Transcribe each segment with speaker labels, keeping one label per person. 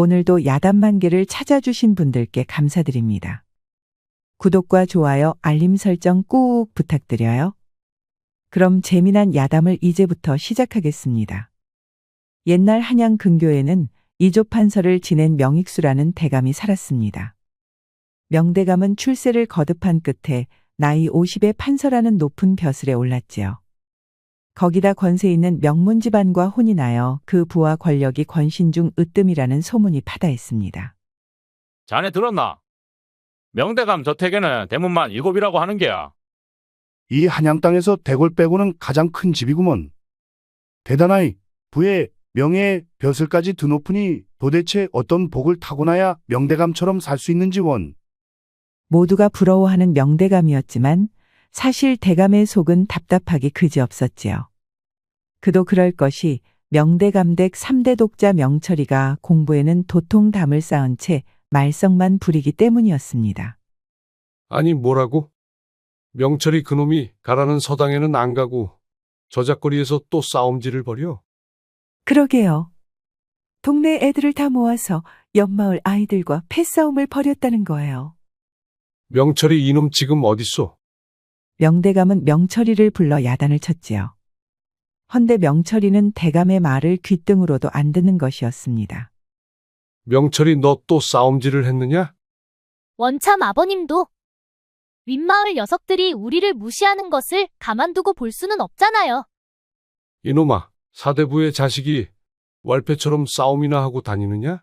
Speaker 1: 오늘도 야단만개를 찾아주신 분들께 감사드립니다. 구독과 좋아요, 알림 설정 꾹 부탁드려요. 그럼 재미난 야담을 이제부터 시작하겠습니다. 옛날 한양 근교에는 이조판서를 지낸 명익수라는 대감이 살았습니다. 명대감은 출세를 거듭한 끝에 나이 50의 판서라는 높은 벼슬에 올랐지요. 거기다 권세 있는 명문 집안과 혼이 나여 그 부와 권력이 권신중 으뜸이라는 소문이 파다했습니다.
Speaker 2: 자네 들었나? 명대감 저택에는 대문만 7이라고 하는 게야.
Speaker 3: 이 한양 땅에서 대궐 빼고는 가장 큰 집이구먼. 대단하이 부에 명예에 벼슬까지 드높으니 도대체 어떤 복을 타고나야 명대감처럼 살 수 있는지 원.
Speaker 1: 모두가 부러워하는 명대감이었지만 사실 대감의 속은 답답하기 그지없었지요. 그도 그럴 것이 명대감댁 3대 독자 명철이가 공부에는 도통담을 쌓은 채 말썽만 부리기 때문이었습니다.
Speaker 4: 아니 뭐라고? 명철이 그놈이 가라는 서당에는 안 가고 저작거리에서 또 싸움질을 벌여?
Speaker 1: 그러게요. 동네 애들을 다 모아서 옆마을 아이들과 패싸움을 벌였다는 거예요.
Speaker 4: 명철이 이놈 지금 어딨어?
Speaker 1: 명대감은 명철이를 불러 야단을 쳤지요. 헌데 명철이는 대감의 말을 귓등으로도 안 듣는 것이었습니다.
Speaker 4: 명철이 너 또 싸움질을 했느냐?
Speaker 5: 원참 아버님도 윗마을 녀석들이 우리를 무시하는 것을 가만두고 볼 수는 없잖아요.
Speaker 4: 이놈아, 사대부의 자식이 왈패처럼 싸움이나 하고 다니느냐?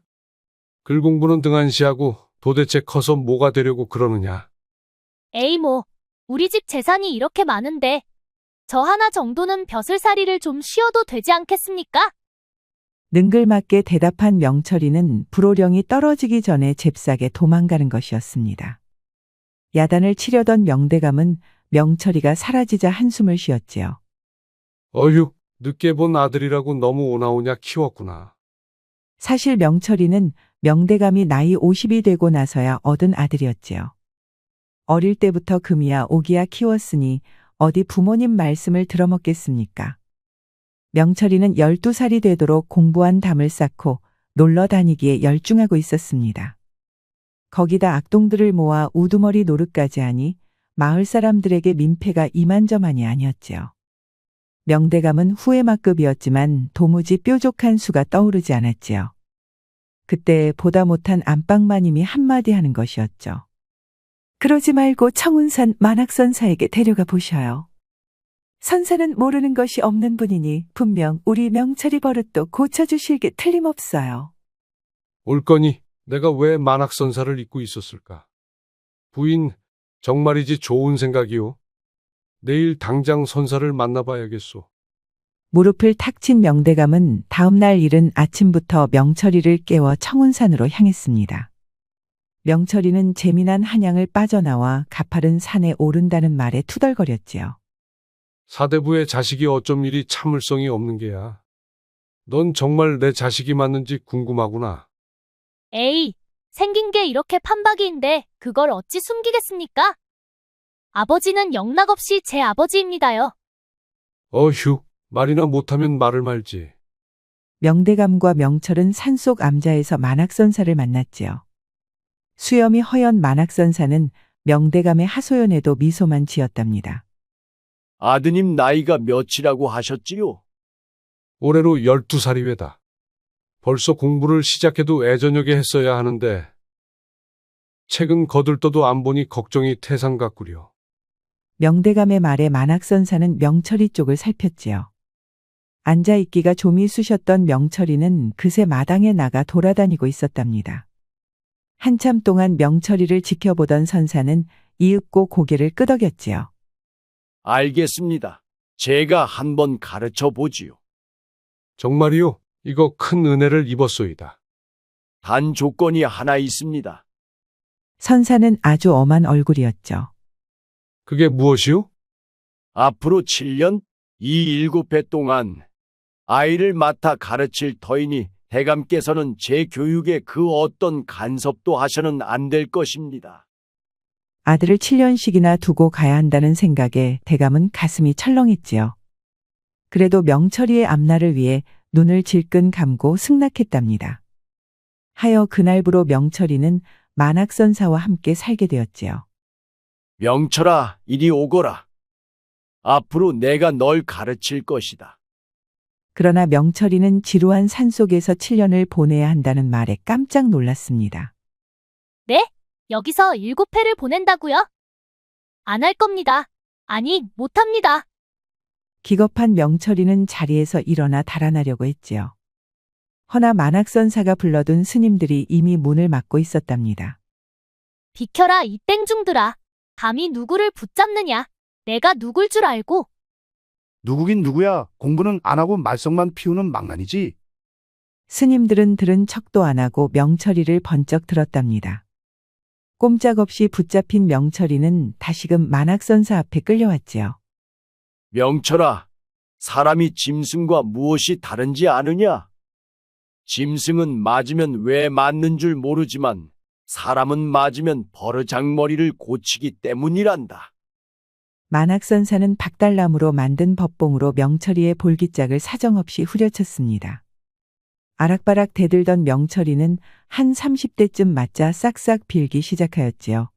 Speaker 4: 글 공부는 등한시하고 도대체 커서 뭐가 되려고 그러느냐?
Speaker 5: 에이 뭐, 우리 집 재산이 이렇게 많은데 저 하나 정도는 벼슬살이를 좀 쉬어도 되지 않겠습니까?
Speaker 1: 능글맞게 대답한 명철이는 불호령이 떨어지기 전에 잽싸게 도망가는 것이었습니다. 야단을 치려던 명대감은 명철이가 사라지자 한숨을 쉬었지요.
Speaker 4: 어휴, 늦게 본 아들이라고 너무 오나오냐 키웠구나.
Speaker 1: 사실 명철이는 명대감이 나이 50이 되고 나서야 얻은 아들이었지요. 어릴 때부터 금이야 오기야 키웠으니 어디 부모님 말씀을 들어먹겠습니까? 명철이는 12살이 되도록 공부한 담을 쌓고 놀러 다니기에 열중하고 있었습니다. 거기다 악동들을 모아 우두머리 노릇까지 하니 마을 사람들에게 민폐가 이만저만이 아니었지요. 명대감은 후회막급이었지만 도무지 뾰족한 수가 떠오르지 않았지요. 그때 보다 못한 안방마님이 한마디 하는 것이었죠. 그러지 말고 청운산 만학선사에게 데려가 보셔요. 선사는 모르는 것이 없는 분이니 분명 우리 명철이 버릇도 고쳐주실 게 틀림없어요.
Speaker 4: 올 거니 내가 왜 만학선사를 잊고 있었을까? 부인, 정말이지 좋은 생각이오. 내일 당장 선사를 만나봐야겠소.
Speaker 1: 무릎을 탁 친 명대감은 다음 날 이른 아침부터 명철이를 깨워 청운산으로 향했습니다. 명철이는 재미난 한양을 빠져나와 가파른 산에 오른다는 말에 투덜거렸지요.
Speaker 4: 사대부의 자식이 어쩜 이리 참을성이 없는 게야. 넌 정말 내 자식이 맞는지 궁금하구나.
Speaker 5: 에이, 생긴 게 이렇게 판박이인데 그걸 어찌 숨기겠습니까? 아버지는 영락없이 제 아버지입니다요.
Speaker 4: 어휴, 말이나 못하면 말을 말지.
Speaker 1: 명대감과 명철은 산속 암자에서 만학선사를 만났지요. 수염이 허연 만학선사는 명대감의 하소연에도 미소만 지었답니다.
Speaker 6: 아드님 나이가 몇이라고 하셨지요?
Speaker 4: 올해로 12살이 외다. 벌써 공부를 시작해도 애저녁에 했어야 하는데 책은 거들떠도 안 보니 걱정이 태산 같구려.
Speaker 1: 명대감의 말에 만학선사는 명철이 쪽을 살폈지요. 앉아있기가 좀이 쑤셨던 명철이는 그새 마당에 나가 돌아다니고 있었답니다. 한참 동안 명철이를 지켜보던 선사는 이윽고 고개를 끄덕였지요.
Speaker 6: 알겠습니다. 제가 한번 가르쳐 보지요.
Speaker 4: 정말이요? 이거 큰 은혜를 입었소이다.
Speaker 6: 단 조건이 하나 있습니다.
Speaker 1: 선사는 아주 엄한 얼굴이었죠.
Speaker 4: 그게 무엇이요?
Speaker 6: 앞으로 7년, 이 7해 동안 아이를 맡아 가르칠 터이니 대감께서는 제 교육에 그 어떤 간섭도 하셔는 안 될 것입니다.
Speaker 1: 아들을 7년씩이나 두고 가야 한다는 생각에 대감은 가슴이 철렁했지요. 그래도 명철이의 앞날을 위해 눈을 질끈 감고 승낙했답니다. 하여 그날부로 명철이는 만학선사와 함께 살게 되었지요.
Speaker 6: 명철아, 이리 오거라. 앞으로 내가 널 가르칠 것이다.
Speaker 1: 그러나 명철이는 지루한 산속에서 7년을 보내야 한다는 말에 깜짝 놀랐습니다.
Speaker 5: 여기서 7회를 보낸다고요? 안 할 겁니다. 아니, 못 합니다.
Speaker 1: 기겁한 명철이는 자리에서 일어나 달아나려고 했지요. 허나 만학선사가 불러둔 스님들이 이미 문을 막고 있었답니다.
Speaker 5: 비켜라, 이 땡중들아. 감히 누구를 붙잡느냐? 내가 누굴 줄 알고.
Speaker 3: 누구긴 누구야. 공부는 안 하고 말썽만 피우는 망나니지.
Speaker 1: 스님들은 들은 척도 안 하고 명철이를 번쩍 들었답니다. 꼼짝없이 붙잡힌 명철이는 다시금 만학선사 앞에 끌려왔지요.
Speaker 6: 명철아, 사람이 짐승과 무엇이 다른지 아느냐? 짐승은 맞으면 왜 맞는 줄 모르지만 사람은 맞으면 버르장머리를 고치기 때문이란다.
Speaker 1: 만학선사는 박달나무로 만든 법봉으로 명철이의 볼기짝을 사정없이 후려쳤습니다. 아락바락 대들던 명철이는 한 30대쯤 맞자 싹싹 빌기 시작하였지요.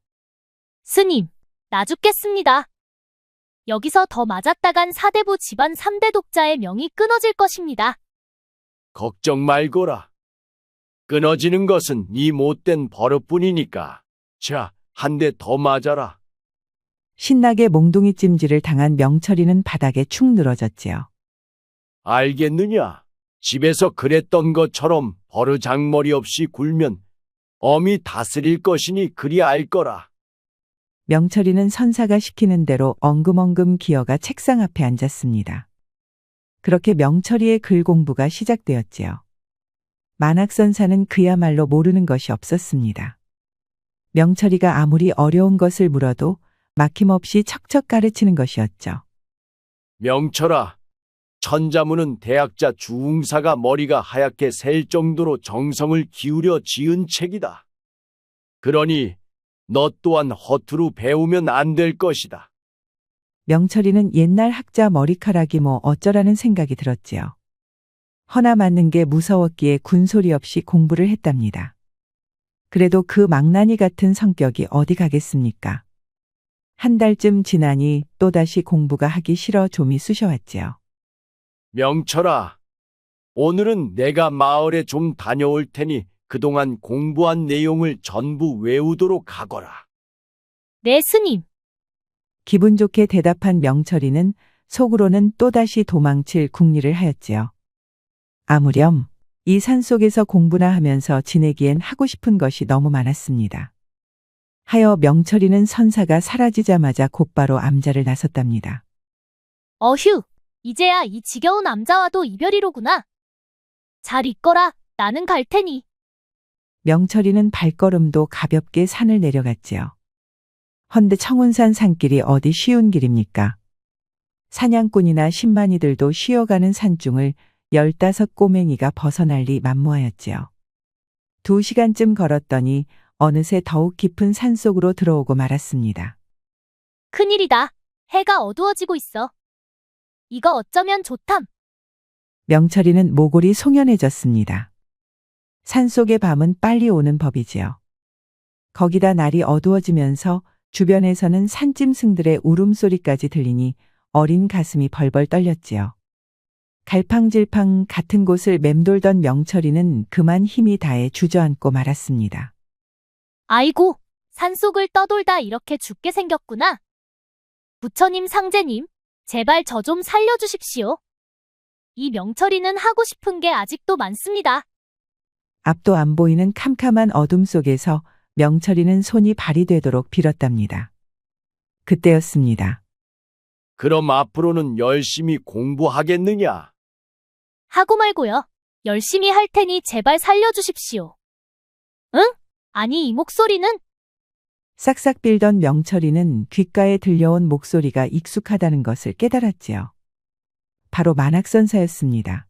Speaker 5: 스님, 나 죽겠습니다. 여기서 더 맞았다간 사대부 집안 3대 독자의 명이 끊어질 것입니다.
Speaker 6: 걱정 말거라. 끊어지는 것은 네 못된 버릇뿐이니까. 자, 한 대 더 맞아라.
Speaker 1: 신나게 몽둥이 찜질을 당한 명철이는 바닥에 축 늘어졌지요.
Speaker 6: 알겠느냐? 집에서 그랬던 것처럼 버르장머리 없이 굴면 엄히 다스릴 것이니 그리 알 거라.
Speaker 1: 명철이는 선사가 시키는 대로 엉금엉금 기어가 책상 앞에 앉았습니다. 그렇게 명철이의 글 공부가 시작되었지요. 만학선사는 그야말로 모르는 것이 없었습니다. 명철이가 아무리 어려운 것을 물어도 막힘없이 척척 가르치는 것이었죠.
Speaker 6: 명철아, 천자문은 대학자 주웅사가 머리가 하얗게 셀 정도로 정성을 기울여 지은 책이다. 그러니 너 또한 허투루 배우면 안 될 것이다.
Speaker 1: 명철이는 옛날 학자 머리카락이 뭐 어쩌라는 생각이 들었지요. 허나 맞는 게 무서웠기에 군소리 없이 공부를 했답니다. 그래도 그 망나니 같은 성격이 어디 가겠습니까? 한 달쯤 지나니 또다시 공부가 하기 싫어 좀이 쑤셔왔지요.
Speaker 6: 명철아, 오늘은 내가 마을에 좀 다녀올 테니 그동안 공부한 내용을 전부 외우도록 하거라.
Speaker 5: 네, 스님.
Speaker 1: 기분 좋게 대답한 명철이는 속으로는 또다시 도망칠 궁리를 하였지요. 아무렴 이 산속에서 공부나 하면서 지내기엔 하고 싶은 것이 너무 많았습니다. 하여 명철이는 선사가 사라지자마자 곧바로 암자를 나섰답니다.
Speaker 5: 어휴, 이제야 이 지겨운 남자와도 이별이로구나. 잘 있거라, 나는 갈 테니.
Speaker 1: 명철이는 발걸음도 가볍게 산을 내려갔지요. 헌데 청운산 산길이 어디 쉬운 길입니까? 사냥꾼이나 신만이들도 쉬어가는 산중을 15꼬맹이가 벗어날리 만무하였지요. 2시간쯤 걸었더니 어느새 더욱 깊은 산속으로 들어오고 말았습니다.
Speaker 5: 큰일이다. 해가 어두워지고 있어. 이거 어쩌면 좋담.
Speaker 1: 명철이는 모골이 송연해졌습니다. 산속의 밤은 빨리 오는 법이지요. 거기다 날이 어두워지면서 주변에서는 산짐승들의 울음소리까지 들리니 어린 가슴이 벌벌 떨렸지요. 갈팡질팡 같은 곳을 맴돌던 명철이는 그만 힘이 다해 주저앉고 말았습니다.
Speaker 5: 아이고, 산속을 떠돌다 이렇게 죽게 생겼구나. 부처님, 상제님, 제발 저 좀 살려주십시오. 이 명철이는 하고 싶은 게 아직도 많습니다.
Speaker 1: 앞도 안 보이는 캄캄한 어둠 속에서 명철이는 손이 발이 되도록 빌었답니다. 그때였습니다.
Speaker 6: 그럼 앞으로는 열심히 공부하겠느냐?
Speaker 5: 하고 말고요. 열심히 할 테니 제발 살려주십시오. 응? 아니, 이 목소리는?
Speaker 1: 싹싹 빌던 명철이는 귓가에 들려온 목소리가 익숙하다는 것을 깨달았지요. 바로 만학선사였습니다.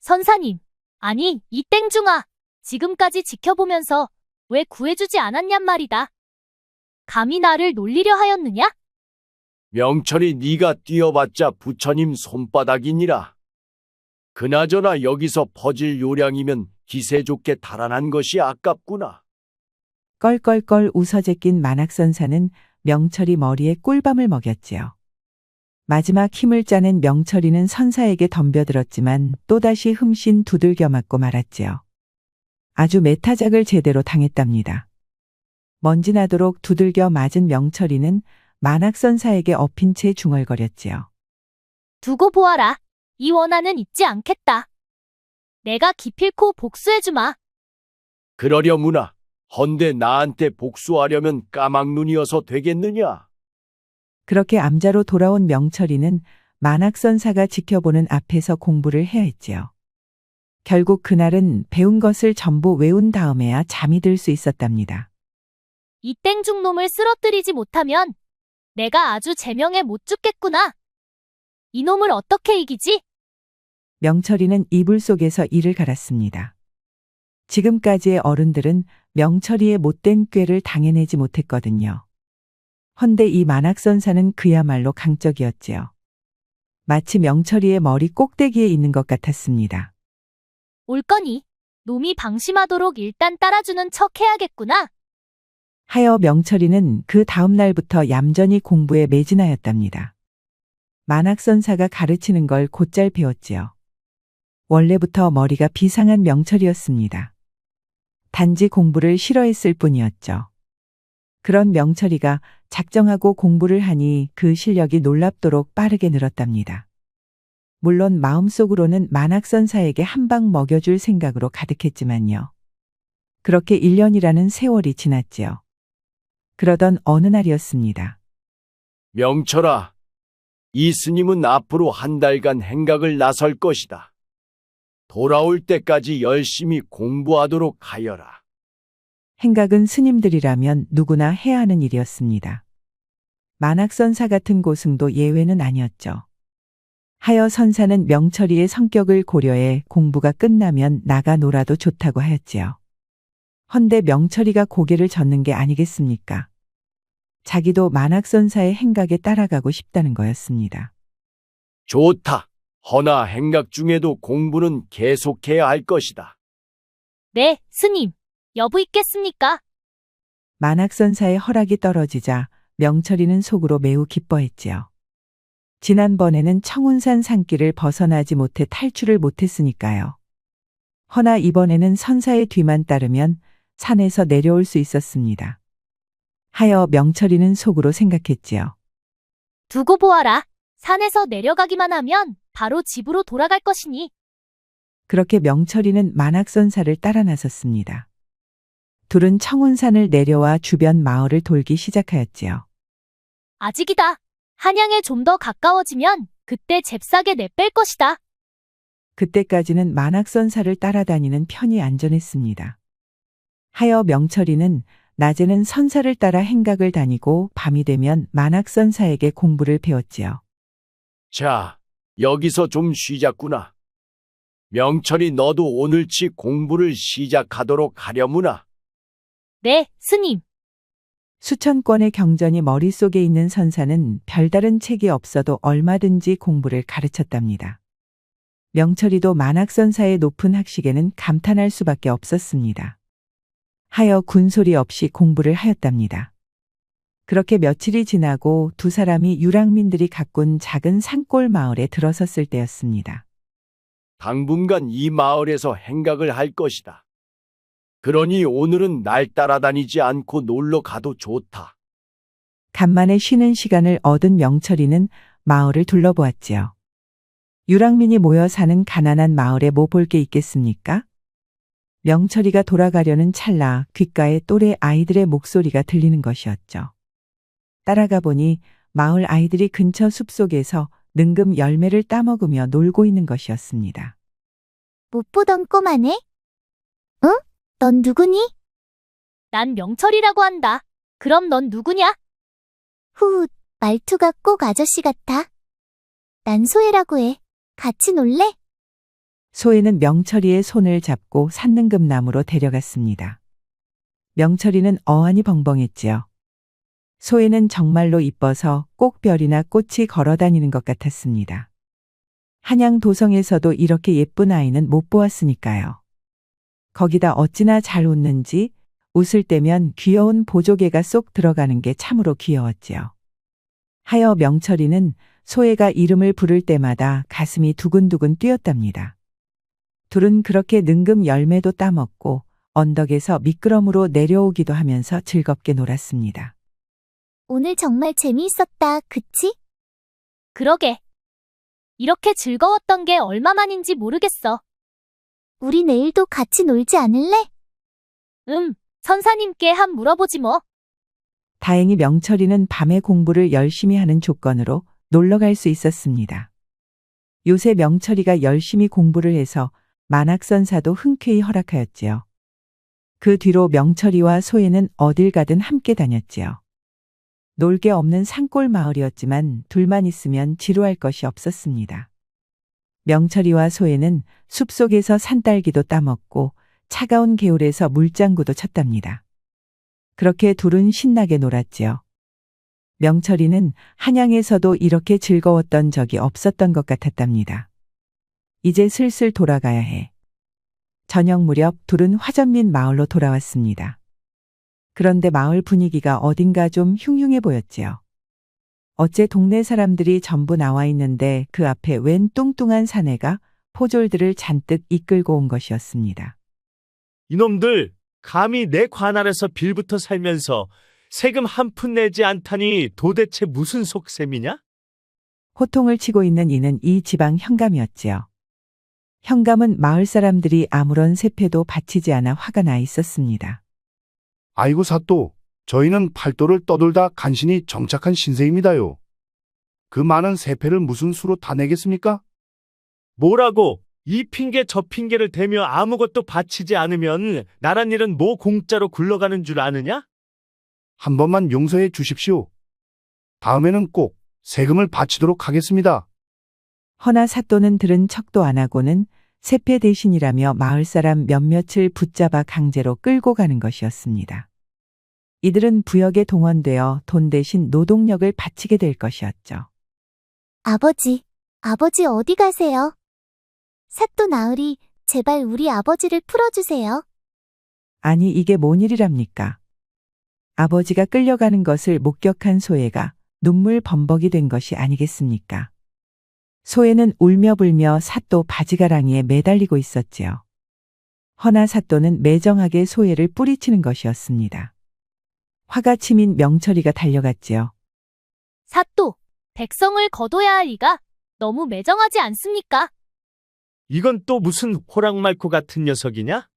Speaker 5: 선사님, 아니, 이 땡중아, 지금까지 지켜보면서 왜 구해주지 않았냔 말이다. 감히 나를 놀리려 하였느냐?
Speaker 6: 명철이 네가 뛰어봤자 부처님 손바닥이니라. 그나저나 여기서 퍼질 요량이면 기세 좋게 달아난 것이 아깝구나.
Speaker 1: 껄껄껄 웃어 제낀 만학선사는 명철이 머리에 꿀밤을 먹였지요. 마지막 힘을 짜낸 명철이는 선사에게 덤벼들었지만 또다시 흠씬 두들겨 맞고 말았지요. 아주 메타작을 제대로 당했답니다. 먼지나도록 두들겨 맞은 명철이는 만학선사에게 엎인 채 중얼거렸지요.
Speaker 5: 두고 보아라. 이 원한은 잊지 않겠다. 내가 기필코 복수해주마.
Speaker 6: 그러려무나. 헌데 나한테 복수하려면 까막눈이어서 되겠느냐?
Speaker 1: 그렇게 암자로 돌아온 명철이는 만학선사가 지켜보는 앞에서 공부를 해야 했지요. 결국 그날은 배운 것을 전부 외운 다음에야 잠이 들 수 있었답니다.
Speaker 5: 이 땡중 놈을 쓰러뜨리지 못하면 내가 아주 제명에 못 죽겠구나. 이놈을 어떻게 이기지?
Speaker 1: 명철이는 이불 속에서 이를 갈았습니다. 지금까지의 어른들은 명철이의 못된 꾀를 당해내지 못했거든요. 헌데 이 만학선사는 그야말로 강적이었지요. 마치 명철이의 머리 꼭대기에 있는 것 같았습니다.
Speaker 5: 올거니 놈이 방심하도록 일단 따라주는 척 해야겠구나.
Speaker 1: 하여 명철이는 그 다음 날부터 얌전히 공부에 매진하였답니다. 만학선사가 가르치는 걸 곧잘 배웠지요. 원래부터 머리가 비상한 명철이었습니다. 단지 공부를 싫어했을 뿐이었죠. 그런 명철이가 작정하고 공부를 하니 그 실력이 놀랍도록 빠르게 늘었답니다. 물론 마음속으로는 만학선사에게 한 방 먹여줄 생각으로 가득했지만요. 그렇게 1년이라는 세월이 지났지요. 그러던 어느 날이었습니다.
Speaker 6: 명철아, 이 스님은 앞으로 한 달간 행각을 나설 것이다. 돌아올 때까지 열심히 공부하도록 하여라.
Speaker 1: 행각은 스님들이라면 누구나 해야 하는 일이었습니다. 만학선사 같은 고승도 예외는 아니었죠. 하여 선사는 명철이의 성격을 고려해 공부가 끝나면 나가 놀아도 좋다고 하였지요. 헌데 명철이가 고개를 젓는 게 아니겠습니까? 자기도 만학선사의 행각에 따라가고 싶다는 거였습니다.
Speaker 6: 좋다. 허나 행각 중에도 공부는 계속해야 할 것이다.
Speaker 5: 네, 스님. 여부 있겠습니까?
Speaker 1: 만학선사의 허락이 떨어지자 명철이는 속으로 매우 기뻐했지요. 지난번에는 청운산 산길을 벗어나지 못해 탈출을 못했으니까요. 허나 이번에는 선사의 뒤만 따르면 산에서 내려올 수 있었습니다. 하여 명철이는 속으로 생각했지요.
Speaker 5: 두고 보아라. 산에서 내려가기만 하면 바로 집으로 돌아갈 것이니.
Speaker 1: 그렇게 명철이는 만학선사를 따라 나섰습니다. 둘은 청운산을 내려와 주변 마을을 돌기 시작하였지요.
Speaker 5: 아직이다. 한양에 좀 더 가까워지면 그때 잽싸게 내뺄 것이다.
Speaker 1: 그때까지는 만학선사를 따라다니는 편이 안전했습니다. 하여 명철이는 낮에는 선사를 따라 행각을 다니고 밤이 되면 만학선사에게 공부를 배웠지요.
Speaker 6: 자, 여기서 좀 쉬자꾸나. 명철이 너도 오늘치 공부를 시작하도록 하려무나.
Speaker 5: 네, 스님.
Speaker 1: 수천 권의 경전이 머릿속에 있는 선사는 별다른 책이 없어도 얼마든지 공부를 가르쳤답니다. 명철이도 만학선사의 높은 학식에는 감탄할 수밖에 없었습니다. 하여 군소리 없이 공부를 하였답니다. 그렇게 며칠이 지나고 두 사람이 유랑민들이 가꾼 작은 산골 마을에 들어섰을 때였습니다.
Speaker 6: 당분간 이 마을에서 행각을 할 것이다. 그러니 오늘은 날 따라다니지 않고 놀러 가도 좋다.
Speaker 1: 간만에 쉬는 시간을 얻은 명철이는 마을을 둘러보았지요. 유랑민이 모여 사는 가난한 마을에 뭐 볼 게 있겠습니까? 명철이가 돌아가려는 찰나 귓가에 또래 아이들의 목소리가 들리는 것이었죠. 따라가 보니 마을 아이들이 근처 숲속에서 능금 열매를 따먹으며 놀고 있는 것이었습니다.
Speaker 7: 못 보던 꼬마네? 응? 넌 누구니?
Speaker 5: 난 명철이라고 한다. 그럼 넌 누구냐?
Speaker 7: 후, 말투가 꼭 아저씨 같아. 난 소혜라고 해. 같이 놀래?
Speaker 1: 소혜는 명철이의 손을 잡고 산능금나무로 데려갔습니다. 명철이는 어안이 벙벙했지요. 소혜는 정말로 이뻐서 꼭 별이나 꽃이 걸어다니는 것 같았습니다. 한양 도성에서도 이렇게 예쁜 아이는 못 보았으니까요. 거기다 어찌나 잘 웃는지 웃을 때면 귀여운 보조개가 쏙 들어가는 게 참으로 귀여웠지요. 하여 명철이는 소혜가 이름을 부를 때마다 가슴이 두근두근 뛰었답니다. 둘은 그렇게 능금 열매도 따먹고 언덕에서 미끄럼으로 내려오기도 하면서 즐겁게 놀았습니다.
Speaker 7: 오늘 정말 재미있었다, 그치?
Speaker 5: 그러게. 이렇게 즐거웠던 게 얼마만인지 모르겠어.
Speaker 7: 우리 내일도 같이 놀지 않을래?
Speaker 5: 선사님께 한 물어보지 뭐.
Speaker 1: 다행히 명철이는 밤에 공부를 열심히 하는 조건으로 놀러 갈 수 있었습니다. 요새 명철이가 열심히 공부를 해서 만학선사도 흔쾌히 허락하였지요. 그 뒤로 명철이와 소혜는 어딜 가든 함께 다녔지요. 놀 게 없는 산골 마을이었지만 둘만 있으면 지루할 것이 없었습니다. 명철이와 소혜는 숲속에서 산딸기도 따먹고 차가운 개울에서 물장구도 쳤답니다. 그렇게 둘은 신나게 놀았지요. 명철이는 한양에서도 이렇게 즐거웠던 적이 없었던 것 같았답니다. 이제 슬슬 돌아가야 해. 저녁 무렵 둘은 화전민 마을로 돌아왔습니다. 그런데 마을 분위기가 어딘가 좀 흉흉해 보였지요. 어째 동네 사람들이 전부 나와 있는데 그 앞에 웬 뚱뚱한 사내가 포졸들을 잔뜩 이끌고 온 것이었습니다.
Speaker 8: 이놈들, 감히 내 관할에서 빌부터 살면서 세금 한 푼 내지 않다니 도대체 무슨 속셈이냐?
Speaker 1: 호통을 치고 있는 이는 이 지방 현감이었지요. 현감은 마을 사람들이 아무런 세패도 바치지 않아 화가 나 있었습니다.
Speaker 3: 아이고 사또, 저희는 팔도를 떠돌다 간신히 정착한 신세입니다요. 그 많은 세패를 무슨 수로 다 내겠습니까?
Speaker 8: 뭐라고? 이 핑계 저 핑계를 대며 아무것도 바치지 않으면 나란 일은 뭐 공짜로 굴러가는 줄 아느냐?
Speaker 3: 한 번만 용서해 주십시오. 다음에는 꼭 세금을 바치도록 하겠습니다.
Speaker 1: 허나 사또는 들은 척도 안 하고는 세패 대신이라며 마을 사람 몇몇을 붙잡아 강제로 끌고 가는 것이었습니다. 이들은 부역에 동원되어 돈 대신 노동력을 바치게 될 것이었죠.
Speaker 7: 아버지 어디 가세요? 사또 나으리, 제발 우리 아버지를 풀어주세요.
Speaker 1: 아니 이게 뭔 일이랍니까? 아버지가 끌려가는 것을 목격한 소혜가 눈물 범벅이 된 것이 아니겠습니까? 소혜는 울며 불며 사또 바지가랑이에 매달리고 있었지요. 허나 사또는 매정하게 소혜를 뿌리치는 것이었습니다. 화가 치민 명철이가 달려갔지요.
Speaker 5: 사또, 백성을 거둬야 할 리가 너무 매정하지 않습니까?
Speaker 8: 이건 또 무슨 호랑말코 같은 녀석이냐?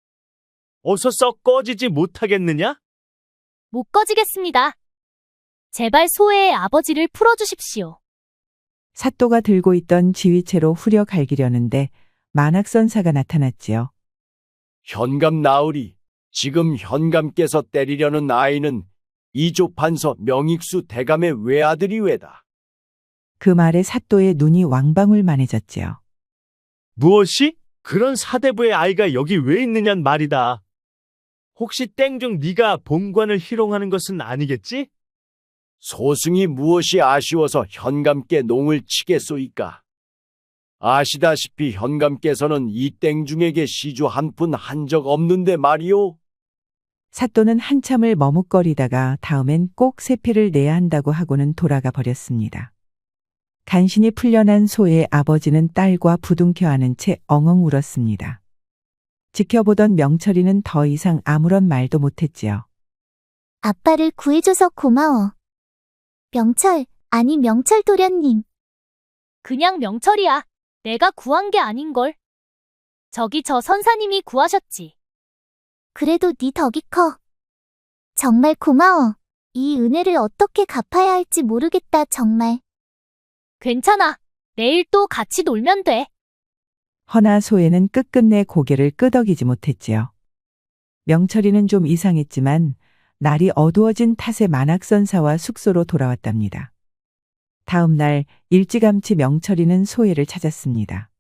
Speaker 8: 어서 썩 꺼지지 못하겠느냐?
Speaker 5: 못 꺼지겠습니다. 제발 소혜의 아버지를 풀어주십시오.
Speaker 1: 사또가 들고 있던 지휘체로 후려 갈기려는데 만학선사가 나타났지요.
Speaker 6: 현감 나으리, 지금 현감께서 때리려는 아이는 이조판서 명익수 대감의 외아들이 외다.
Speaker 1: 그 말에 사또의 눈이 왕방울만해졌지요.
Speaker 8: 무엇이? 그런 사대부의 아이가 여기 왜 있느냔 말이다. 혹시 땡중 네가 본관을 희롱하는 것은 아니겠지?
Speaker 6: 소승이 무엇이 아쉬워서 현감께 농을 치겠소이까? 아시다시피 현감께서는 이 땡중에게 시주 한 푼 한 적 없는데 말이오.
Speaker 1: 사또는 한참을 머뭇거리다가 다음엔 꼭 세패를 내야 한다고 하고는 돌아가 버렸습니다. 간신히 풀려난 소의 아버지는 딸과 부둥켜 안은 채 엉엉 울었습니다. 지켜보던 명철이는 더 이상 아무런 말도 못했지요.
Speaker 7: 아빠를 구해줘서 고마워. 명철 도련님.
Speaker 5: 그냥 명철이야. 내가 구한 게 아닌걸. 저기 저 선사님이 구하셨지.
Speaker 7: 그래도 네 덕이 커. 정말 고마워. 이 은혜를 어떻게 갚아야 할지 모르겠다, 정말.
Speaker 5: 괜찮아. 내일 또 같이 놀면 돼.
Speaker 1: 허나 소혜는 끝끝내 고개를 끄덕이지 못했지요. 명철이는 좀 이상했지만 날이 어두워진 탓에 만학선사와 숙소로 돌아왔답니다. 다음 날 일찌감치 명철이는 소혜를 찾았습니다.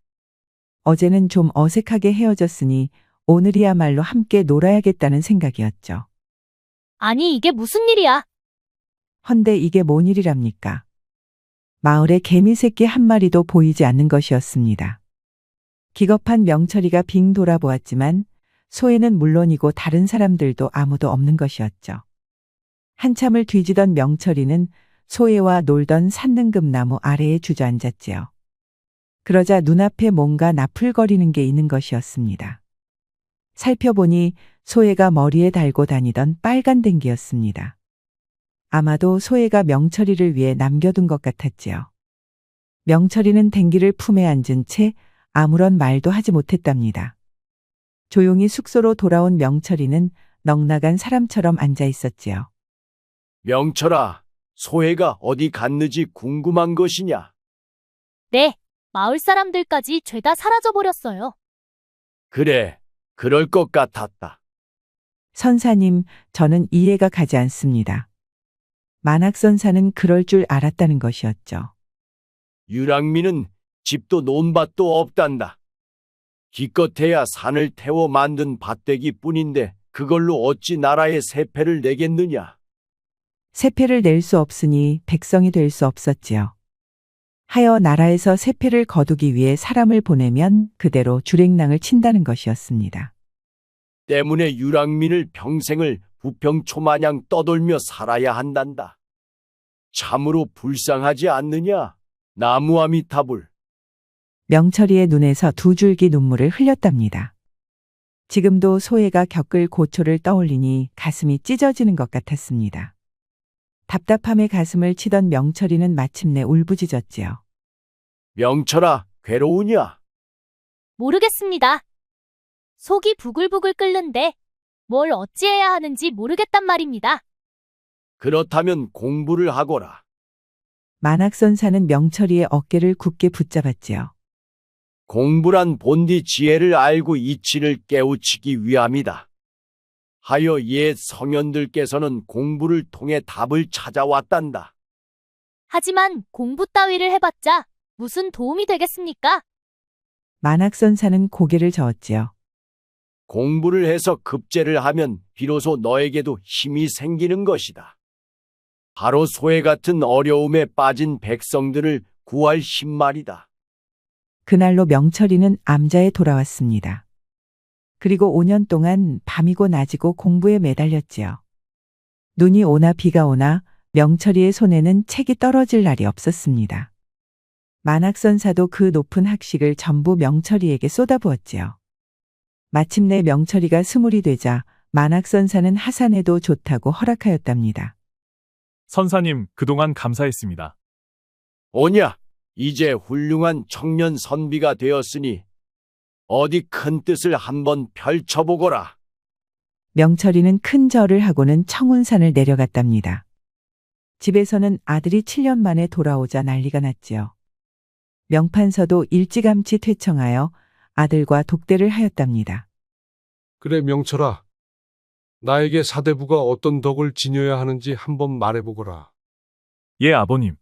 Speaker 1: 어제는 좀 어색하게 헤어졌으니 오늘이야말로 함께 놀아야겠다는 생각이었죠.
Speaker 5: 아니 이게 무슨 일이야?
Speaker 1: 헌데 이게 뭔 일이랍니까? 마을에 개미 새끼 한 마리도 보이지 않는 것이었습니다. 기겁한 명철이가 빙 돌아보았지만 소에는 물론이고 다른 사람들도 아무도 없는 것이었죠. 한참을 뒤지던 명철이는 소에와 놀던 산능금나무 아래에 주저앉았지요. 그러자 눈앞에 뭔가 나풀거리는 게 있는 것이었습니다. 살펴보니 소에가 머리에 달고 다니던 빨간 댕기였습니다. 아마도 소에가 명철이를 위해 남겨둔 것 같았지요. 명철이는 댕기를 품에 안은 채 아무런 말도 하지 못했답니다. 조용히 숙소로 돌아온 명철이는 넋나간 사람처럼 앉아 있었지요.
Speaker 6: 명철아, 소혜가 어디 갔는지 궁금한 것이냐?
Speaker 5: 네, 마을 사람들까지 죄다 사라져버렸어요.
Speaker 6: 그래, 그럴 것 같았다.
Speaker 1: 선사님, 저는 이해가 가지 않습니다. 만학선사는 그럴 줄 알았다는 것이었죠.
Speaker 6: 유랑민은 집도 논밭도 없단다. 기껏해야 산을 태워 만든 밭대기 뿐인데 그걸로 어찌 나라에 세패를 내겠느냐?
Speaker 1: 세패를 낼 수 없으니 백성이 될 수 없었지요. 하여 나라에서 세패를 거두기 위해 사람을 보내면 그대로 주랭랑을 친다는 것이었습니다.
Speaker 6: 때문에 유랑민을 평생을 부평초마냥 떠돌며 살아야 한단다. 참으로 불쌍하지 않느냐? 나무아미타불.
Speaker 1: 명철이의 눈에서 두 줄기 눈물을 흘렸답니다. 지금도 소혜가 겪을 고초를 떠올리니 가슴이 찢어지는 것 같았습니다. 답답함에 가슴을 치던 명철이는 마침내 울부짖었지요.
Speaker 6: 명철아, 괴로우냐?
Speaker 5: 모르겠습니다. 속이 부글부글 끓는데 뭘 어찌해야 하는지 모르겠단 말입니다.
Speaker 6: 그렇다면 공부를 하거라.
Speaker 1: 만학선사는 명철이의 어깨를 굳게 붙잡았지요.
Speaker 6: 공부란 본디 지혜를 알고 이치를 깨우치기 위함이다. 하여 옛 성현들께서는 공부를 통해 답을 찾아왔단다.
Speaker 5: 하지만 공부 따위를 해봤자 무슨 도움이 되겠습니까?
Speaker 1: 만학선사는 고개를 저었지요.
Speaker 6: 공부를 해서 급제를 하면 비로소 너에게도 힘이 생기는 것이다. 바로 소해 같은 어려움에 빠진 백성들을 구할 힘 말이다.
Speaker 1: 그날로 명철이는 암자에 돌아왔습니다. 그리고 5년 동안 밤이고 낮이고 공부에 매달렸지요. 눈이 오나 비가 오나 명철이의 손에는 책이 떨어질 날이 없었습니다. 만학선사도 그 높은 학식을 전부 명철이에게 쏟아부었지요. 마침내 명철이가 스물이 되자 만학선사는 하산해도 좋다고 허락하였답니다.
Speaker 9: 선사님, 그동안 감사했습니다.
Speaker 6: 오냐, 이제 훌륭한 청년 선비가 되었으니 어디 큰 뜻을 한번 펼쳐보거라.
Speaker 1: 명철이는 큰 절을 하고는 청운산을 내려갔답니다. 집에서는 아들이 7년 만에 돌아오자 난리가 났지요. 명판서도 일찌감치 퇴청하여 아들과 독대를 하였답니다.
Speaker 4: 그래, 명철아. 나에게 사대부가 어떤 덕을 지녀야 하는지 한번 말해보거라.
Speaker 9: 예, 아버님.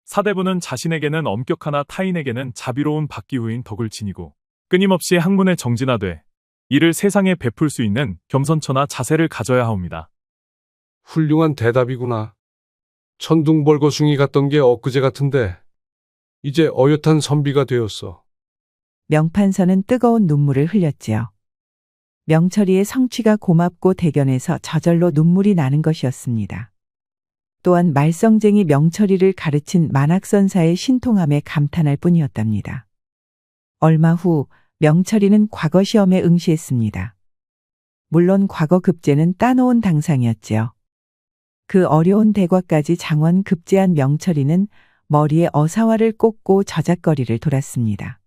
Speaker 9: 사대부는 자신에게는 엄격하나 타인에게는 자비로운 박기후인 덕을 지니고 끊임없이 학문에 정진하되 이를 세상에 베풀 수 있는 겸손처나 자세를 가져야 하옵니다.
Speaker 4: 훌륭한 대답이구나. 천둥벌거숭이 같던 게 엊그제 같은데 이제 어엿한 선비가 되었어.
Speaker 1: 명판서는 뜨거운 눈물을 흘렸지요. 명철이의 성취가 고맙고 대견해서 저절로 눈물이 나는 것이었습니다. 또한 말썽쟁이 명철이를 가르친 만학선사의 신통함에 감탄할 뿐이었답니다. 얼마 후 명철이는 과거 시험에 응시했습니다. 물론 과거 급제는 따놓은 당상이었지요. 그 어려운 대과까지 장원 급제한 명철이는 머리에 어사화를 꽂고 저작거리를 돌았습니다.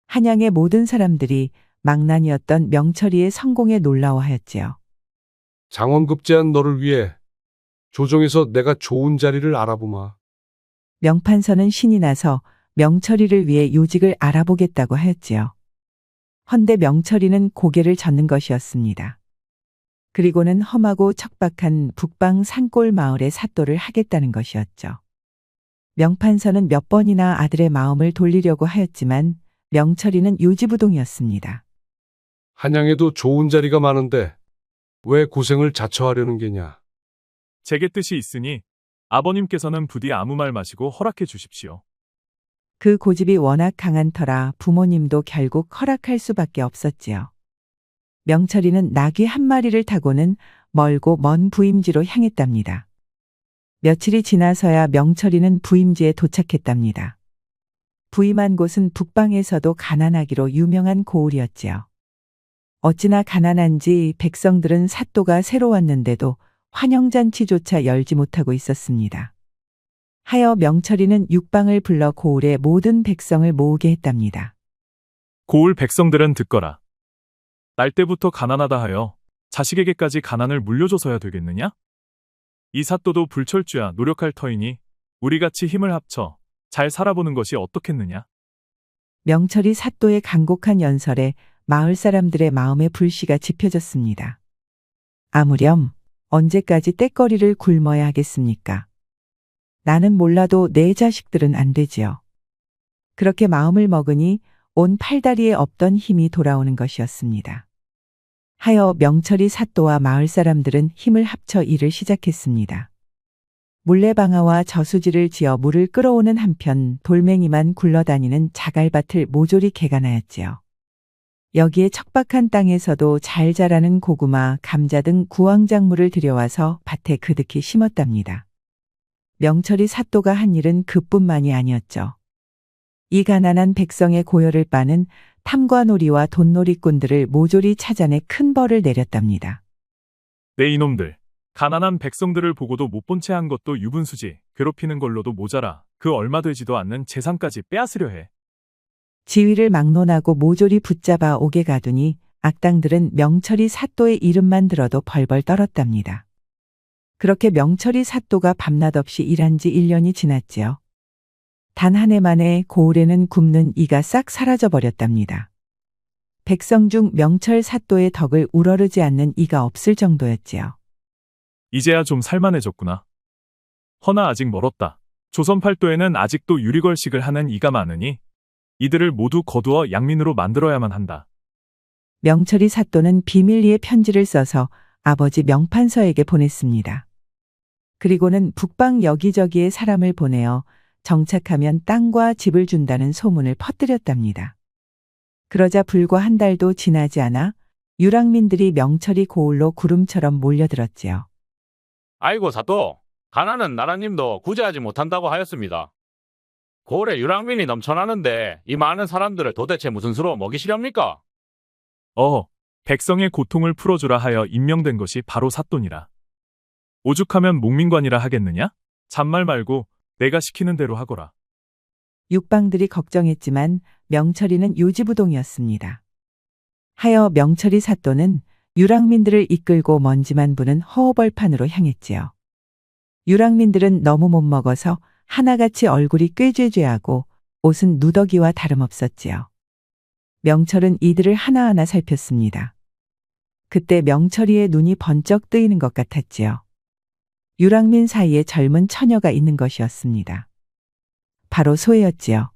Speaker 1: 한양의 모든 사람들이 망난이었던 명철이의 성공에 놀라워하였지요.
Speaker 4: 장원급제한 너를 위해 조정에서 내가 좋은 자리를 알아보마.
Speaker 1: 명판서는 신이 나서 명철이를 위해 요직을 알아보겠다고 하였지요. 헌데 명철이는 고개를 젓는 것이었습니다. 그리고는 험하고 척박한 북방 산골 마을에 사또를 하겠다는 것이었죠. 명판서는 몇 번이나 아들의 마음을 돌리려고 하였지만 명철이는 요지부동이었습니다.
Speaker 4: 한양에도 좋은 자리가 많은데 왜 고생을 자처하려는 게냐.
Speaker 9: 제게 뜻이 있으니 아버님께서는 부디 아무 말 마시고 허락해 주십시오.
Speaker 1: 그 고집이 워낙 강한 터라 부모님도 결국 허락할 수밖에 없었지요. 명철이는 나귀 한 마리를 타고는 멀고 먼 부임지로 향했답니다. 며칠이 지나서야 명철이는 부임지에 도착했답니다. 부임한 곳은 북방에서도 가난하기로 유명한 고을이었지요. 어찌나 가난한지 백성들은 사또가 새로 왔는데도 환영잔치조차 열지 못하고 있었습니다. 하여 명철이는 육방을 불러 고을의 모든 백성을 모으게 했답니다.
Speaker 9: 고을 백성들은 듣거라. 날 때부터 가난하다 하여 자식에게까지 가난을 물려줘서야 되겠느냐? 이 사또도 불철주야 노력할 터이니 우리같이 힘을 합쳐 잘 살아보는 것이 어떻겠느냐?
Speaker 1: 명철이 사또의 간곡한 연설에 마을 사람들의 마음의 불씨가 지펴졌습니다. 아무렴 언제까지 떼거리를 굶어야 하겠습니까? 나는 몰라도 내 자식들은 안 되지요. 그렇게 마음을 먹으니 온 팔다리에 없던 힘이 돌아오는 것이었습니다. 하여 명철이 사또와 마을 사람들은 힘을 합쳐 일을 시작했습니다. 물레방아와 저수지를 지어 물을 끌어오는 한편 돌멩이만 굴러다니는 자갈밭을 모조리 개간하였지요. 여기에 척박한 땅에서도 잘 자라는 고구마, 감자 등 구황작물을 들여와서 밭에 그득히 심었답니다. 명철이 사또가 한 일은 그뿐만이 아니었죠. 이 가난한 백성의 고열을 빠는 탐관오리와 돈놀이꾼들을 모조리 찾아내 큰 벌을 내렸답니다.
Speaker 9: 내 이놈들, 가난한 백성들을 보고도 못 본 채 한 것도 유분수지, 괴롭히는 걸로도 모자라 그 얼마 되지도 않는 재산까지 빼앗으려 해.
Speaker 1: 지위를 막론하고 모조리 붙잡아 오게 가두니 악당들은 명철이 사또의 이름만 들어도 벌벌 떨었답니다. 그렇게 명철이 사또가 밤낮 없이 일한 지 1년이 지났지요. 단 한 해 만에 고을에는 굶는 이가 싹 사라져 버렸답니다. 백성 중 명철 사또의 덕을 우러르지 않는 이가 없을 정도였지요.
Speaker 9: 이제야 좀 살만해졌구나. 허나 아직 멀었다. 조선 팔도에는 아직도 유리걸식을 하는 이가 많으니 이들을 모두 거두어 양민으로 만들어야만 한다.
Speaker 1: 명철이 사또는 비밀리에 편지를 써서 아버지 명판서에게 보냈습니다. 그리고는 북방 여기저기에 사람을 보내어 정착하면 땅과 집을 준다는 소문을 퍼뜨렸답니다. 그러자 불과 한 달도 지나지 않아 유랑민들이 명철이 고을로 구름처럼 몰려들었지요.
Speaker 2: 아이고 사또, 가난은 나라님도 구제하지 못한다고 하였습니다. 고을에 유랑민이 넘쳐나는데 이 많은 사람들을 도대체 무슨 수로 먹이시렵니까?
Speaker 9: 백성의 고통을 풀어주라 하여 임명된 것이 바로 사또니라. 오죽하면 목민관이라 하겠느냐? 잔말 말고 내가 시키는 대로 하거라.
Speaker 1: 육방들이 걱정했지만 명철이는 요지부동이었습니다. 하여 명철이 사또는 유랑민들을 이끌고 먼지만 부는 허허벌판으로 향했지요. 유랑민들은 너무 못 먹어서 하나같이 얼굴이 꾀죄죄하고 옷은 누더기와 다름없었지요. 명철은 이들을 하나하나 살폈습니다. 그때 명철이의 눈이 번쩍 뜨이는 것 같았지요. 유랑민 사이에 젊은 처녀가 있는 것이었습니다. 바로 소혜였지요.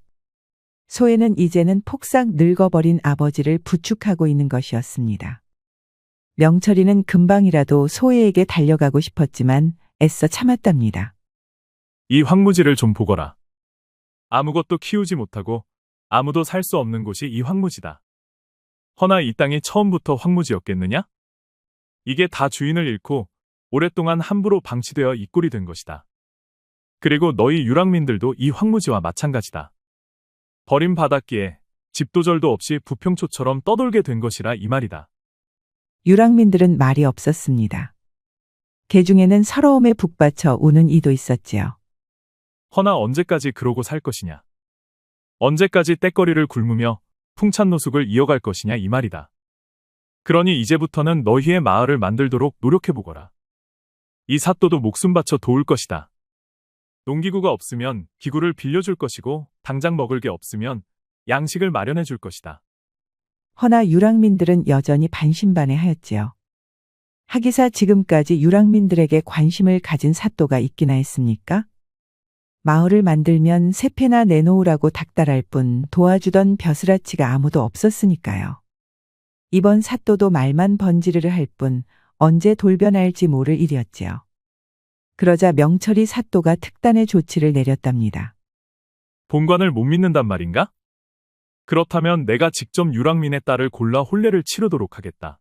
Speaker 1: 소혜는 이제는 폭삭 늙어버린 아버지를 부축하고 있는 것이었습니다. 명철이는 금방이라도 소혜에게 달려가고 싶었지만 애써 참았답니다.
Speaker 9: 이 황무지를 좀 보거라. 아무것도 키우지 못하고 아무도 살 수 없는 곳이 이 황무지다. 허나 이 땅이 처음부터 황무지였겠느냐? 이게 다 주인을 잃고 오랫동안 함부로 방치되어 이 꼴이 된 것이다. 그리고 너희 유랑민들도 이 황무지와 마찬가지다. 버림받았기에 집도절도 없이 부평초처럼 떠돌게 된 것이라 이 말이다.
Speaker 1: 유랑민들은 말이 없었습니다. 개 중에는 서러움에 북받쳐 우는 이도 있었지요.
Speaker 9: 허나 언제까지 그러고 살 것이냐? 언제까지 떼거리를 굶으며 풍찬 노숙을 이어갈 것이냐 이 말이다. 그러니 이제부터는 너희의 마을을 만들도록 노력해보거라. 이 사또도 목숨 바쳐 도울 것이다. 농기구가 없으면 기구를 빌려줄 것이고 당장 먹을 게 없으면 양식을 마련해 줄 것이다.
Speaker 1: 허나 유랑민들은 여전히 반신반의하였지요. 하기사 지금까지 유랑민들에게 관심을 가진 사또가 있기나 했습니까? 마을을 만들면 세패나 내놓으라고 닥달할 뿐 도와주던 벼슬아치가 아무도 없었으니까요. 이번 사또도 말만 번지르르 할 뿐 언제 돌변할지 모를 일이었지요. 그러자 명철이 사또가 특단의 조치를 내렸답니다.
Speaker 9: 본관을 못 믿는단 말인가? 그렇다면 내가 직접 유랑민의 딸을 골라 혼례를 치르도록 하겠다.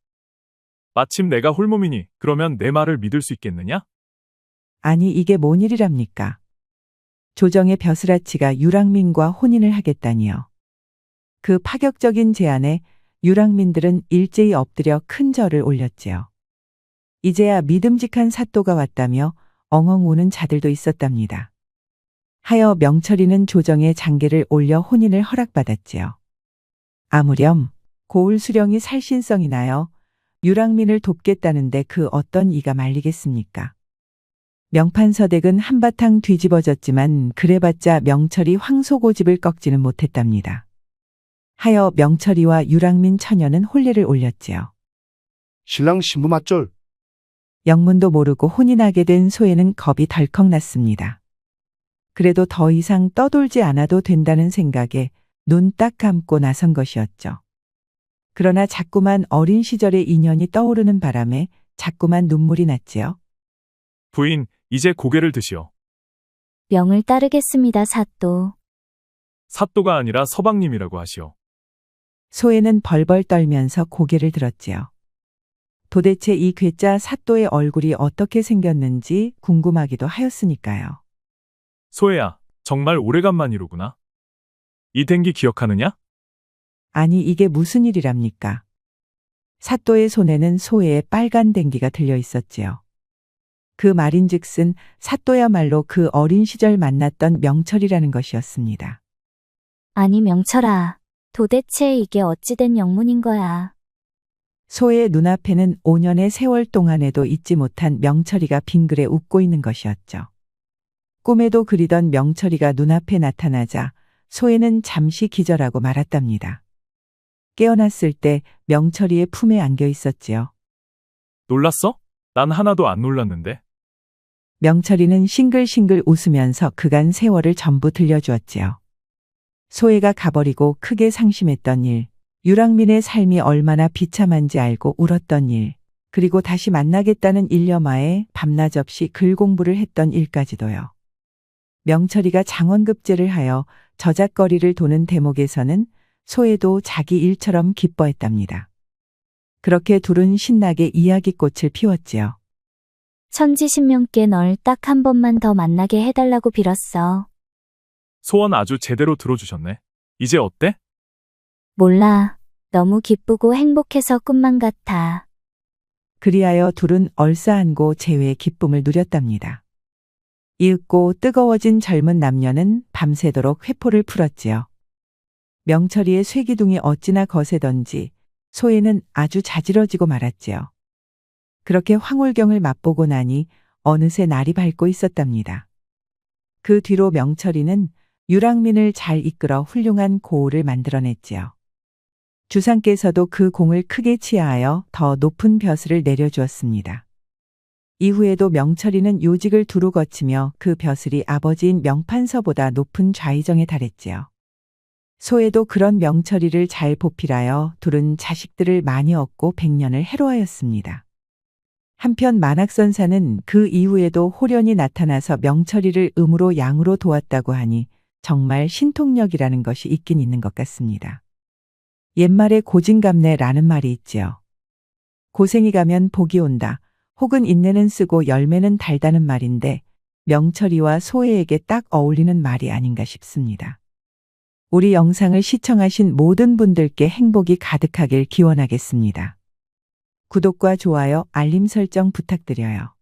Speaker 9: 마침 내가 홀몸이니 그러면 내 말을 믿을 수 있겠느냐?
Speaker 1: 아니 이게 뭔 일이랍니까? 조정의 벼슬아치가 유랑민과 혼인을 하겠다니요. 그 파격적인 제안에 유랑민들은 일제히 엎드려 큰 절을 올렸지요. 이제야 믿음직한 사또가 왔다며 엉엉 우는 자들도 있었답니다. 하여 명철이는 조정의 장계를 올려 혼인을 허락받았지요. 아무렴 고을 수령이 살신성이 나여 유랑민을 돕겠다는데 그 어떤 이가 말리겠습니까? 명판서댁은 한바탕 뒤집어졌지만 그래봤자 명철이 황소고집을 꺾지는 못했답니다. 하여 명철이와 유랑민 처녀는 혼례를 올렸지요.
Speaker 3: 신랑 신부 맞절.
Speaker 1: 영문도 모르고 혼인하게 된 소에는 겁이 덜컥 났습니다. 그래도 더 이상 떠돌지 않아도 된다는 생각에 눈 딱 감고 나선 것이었죠. 그러나 자꾸만 어린 시절의 인연이 떠오르는 바람에 자꾸만 눈물이 났지요.
Speaker 9: 부인, 이제 고개를 드시오.
Speaker 7: 명을 따르겠습니다, 사또.
Speaker 9: 사또가 아니라 서방님이라고 하시오.
Speaker 1: 소에는 벌벌 떨면서 고개를 들었지요. 도대체 이 괴짜 사또의 얼굴이 어떻게 생겼는지 궁금하기도 하였으니까요.
Speaker 9: 소혜야, 정말 오래간만이로구나. 이 댕기 기억하느냐?
Speaker 1: 아니 이게 무슨 일이랍니까? 사또의 손에는 소의 빨간 댕기가 들려 있었지요. 그 말인즉슨 사또야말로 그 어린 시절 만났던 명철이라는 것이었습니다.
Speaker 7: 아니, 명철아. 도대체 이게 어찌된 영문인 거야.
Speaker 1: 소의 눈앞에는 5년의 세월 동안에도 잊지 못한 명철이가 빙그레 웃고 있는 것이었죠. 꿈에도 그리던 명철이가 눈앞에 나타나자 소에는 잠시 기절하고 말았답니다. 깨어났을 때 명철이의 품에 안겨 있었지요.
Speaker 9: 놀랐어? 난 하나도 안 놀랐는데.
Speaker 1: 명철이는 싱글싱글 웃으면서 그간 세월을 전부 들려주었지요. 소혜가 가버리고 크게 상심했던 일, 유랑민의 삶이 얼마나 비참한지 알고 울었던 일, 그리고 다시 만나겠다는 일념하에 밤낮 없이 글 공부를 했던 일까지도요. 명철이가 장원급제를 하여 저작거리를 도는 대목에서는 소혜도 자기 일처럼 기뻐했답니다. 그렇게 둘은 신나게 이야기꽃을 피웠지요.
Speaker 7: 천지신명께 널 딱 한 번만 더 만나게 해달라고 빌었어.
Speaker 9: 소원 아주 제대로 들어주셨네. 이제 어때?
Speaker 7: 몰라. 너무 기쁘고 행복해서 꿈만 같아.
Speaker 1: 그리하여 둘은 얼싸안고 재회의 기쁨을 누렸답니다. 이윽고 뜨거워진 젊은 남녀는 밤새도록 회포를 풀었지요. 명철이의 쇠기둥이 어찌나 거세던지 소혜는 아주 자지러지고 말았지요. 그렇게 황홀경을 맛보고 나니 어느새 날이 밝고 있었답니다. 그 뒤로 명철이는 유랑민을 잘 이끌어 훌륭한 고을을 만들어냈지요. 주상께서도 그 공을 크게 치하하여 더 높은 벼슬을 내려주었습니다. 이후에도 명철이는 요직을 두루 거치며 그 벼슬이 아버지인 명판서보다 높은 좌의정에 달했지요. 소에도 그런 명철이를 잘 보필하여 둘은 자식들을 많이 얻고 백년을 해로하였습니다. 한편 만학선사는 그 이후에도 호련히 나타나서 명철이를 음으로 양으로 도왔다고 하니 정말 신통력이라는 것이 있긴 있는 것 같습니다. 옛말에 고진감래라는 말이 있지요. 고생이 가면 복이 온다. 혹은 인내는 쓰고 열매는 달다는 말인데 명철이와 소혜에게 딱 어울리는 말이 아닌가 싶습니다. 우리 영상을 시청하신 모든 분들께 행복이 가득하길 기원하겠습니다. 구독과 좋아요, 알림 설정 부탁드려요.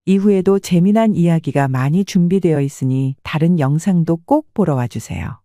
Speaker 1: 이후에도 재미난 이야기가 많이 준비되어 있으니 다른 영상도 꼭 보러 와주세요.